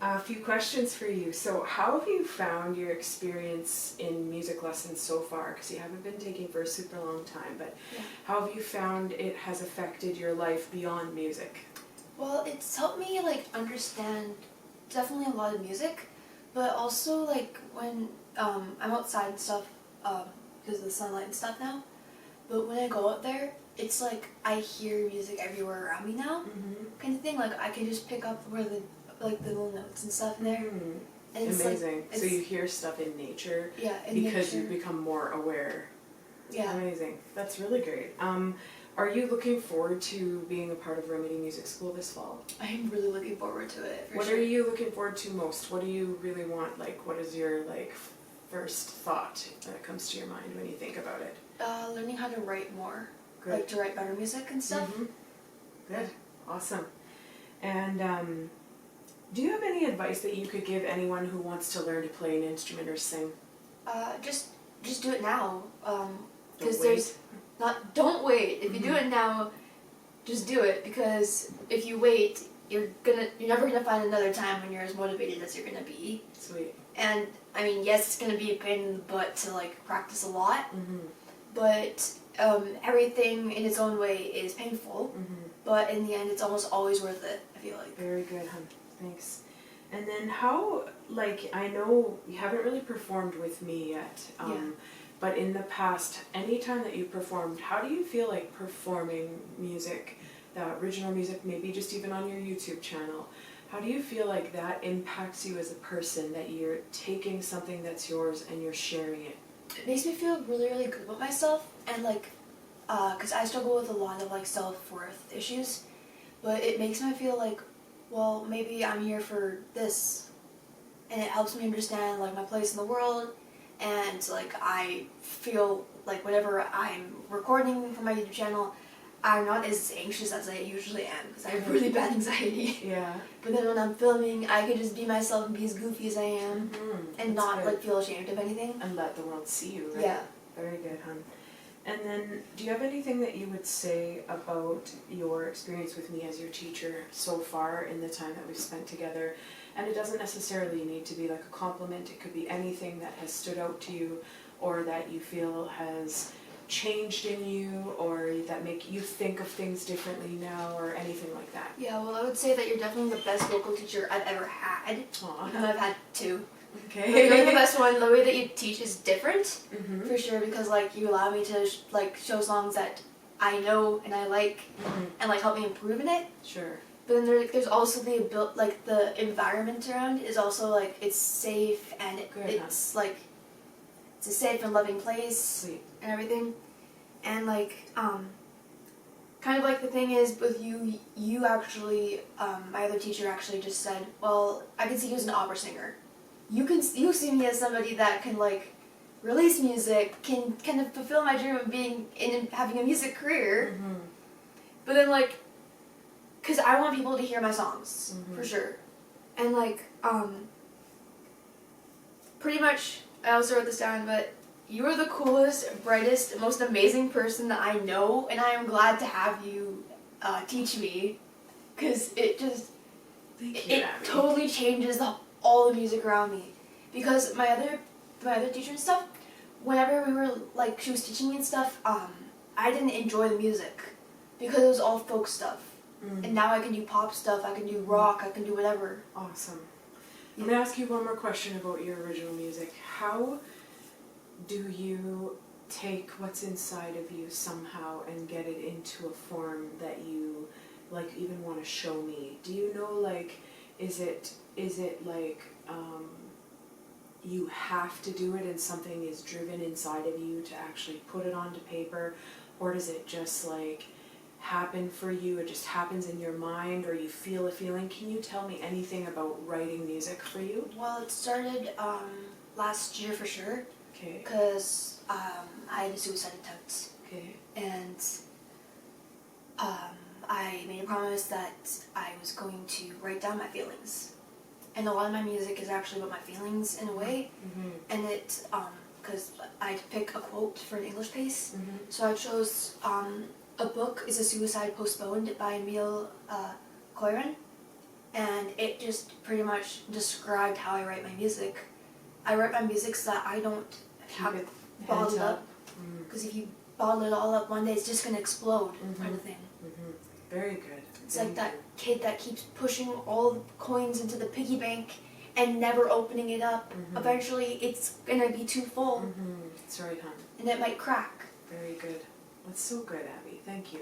A few questions for you. So how have you found your experience in music lessons so far? Because you haven't been taking for a super long time, but how have you found it has affected your life beyond music? Well, it's helped me like understand definitely a lot of music, but also like when I'm outside and stuff because of the sunlight and stuff now. But when I go out there, it's like I hear music everywhere around me now, kind of thing. Like I can just pick up where the little notes and stuff in there. And it's amazing. Like, it's, so you hear stuff in nature because you become more aware. Yeah. Amazing. That's really great. Are you looking forward to being a part of Remedy Music School this fall? I'm really looking forward to it. What are you looking forward to most? What do you really want? Like, what is your first thought that comes to your mind when you think about it? Learning how to write more. Good. Like to write better music and stuff. Good. Awesome. And do you have any advice that you could give anyone who wants to learn to play an instrument or sing? Just do it now. Because don't wait. If you do it now, just do it. Because if you wait, you're never gonna find another time when you're as motivated as you're gonna be. Sweet. And I mean, yes, it's gonna be a pain in the butt to like practice a lot, but everything in its own way is painful. But in the end, it's almost always worth it. I feel like. Very good, hon. Thanks. And then how, I know you haven't really performed with me yet, but in the past, any time that you performed, how do you feel like performing music, the original music, maybe just even on your YouTube channel? How do you feel like that impacts you as a person, that you're taking something that's yours and you're sharing it? It makes me feel really, really good about myself, and because I struggle with a lot of self-worth issues, but it makes me feel like, well, maybe I'm here for this, and it helps me understand my place in the world, and I feel like whenever I'm recording for my YouTube channel, I'm not as anxious as I usually am, because I have really bad anxiety. Yeah. But then when I'm filming, I can just be myself and be as goofy as I am, and not feel ashamed of anything. And let the world see you, right? Yeah. Very good, hon. And then, do you have anything that you would say about your experience with me as your teacher so far in the time that we've spent together? And it doesn't necessarily need to be like a compliment. It could be anything that has stood out to you, or that you feel has changed in you, or that make you think of things differently now, or anything like that. Yeah, well, I would say that you're definitely the best vocal teacher I've ever had. Aww. And I've had two. Okay. You're the best one. The way that you teach is different, for sure, because you allow me to show songs that I know and I like, and help me improve in it. Sure. But then there's also the environment around is also it's safe, and it's it's a safe and loving place. Sweet. And everything, and kind of the thing is with you actually, my other teacher actually just said, well, I can see you as an opera singer. You see me as somebody that can release music, can kind of fulfill my dream of being having a music career. But then because I want people to hear my songs for sure, and pretty much I also wrote this down, but you are the coolest, brightest, most amazing person that I know, and I am glad to have you teach me, because it just totally changes all the music around me. Because my other teacher and stuff, whenever we were she was teaching me and stuff, I didn't enjoy the music because it was all folk stuff. And now I can do pop stuff, I can do rock, I can do whatever. Awesome. I'm going to ask you one more question about your original music. How do you take what's inside of you somehow and get it into a form that you even want to show me? Do you know is it you have to do it and something is driven inside of you to actually put it onto paper, or does it just happen for you? It just happens in your mind, or you feel a feeling? Can you tell me anything about writing music for you? Well, it started last year for sure. Okay. Because I had a suicide attempt. Okay. And I made a promise that I was going to write down my feelings. And a lot of my music is actually about my feelings in a way. And it, because I had to pick a quote for an English piece. So I chose A Book is a Suicide Postponed by Emile Coiron. and it just pretty much described how I write my music. I write my music so that I don't have it bottled up, because if you bottle it all up one day, it's just going to explode, kind of thing. Very good. It's like that kid that keeps pushing all the coins into the piggy bank and never opening it up. Eventually, it's going to be too full. That's right, hon. And it might crack. Very good. That's so good, Abby. Thank you.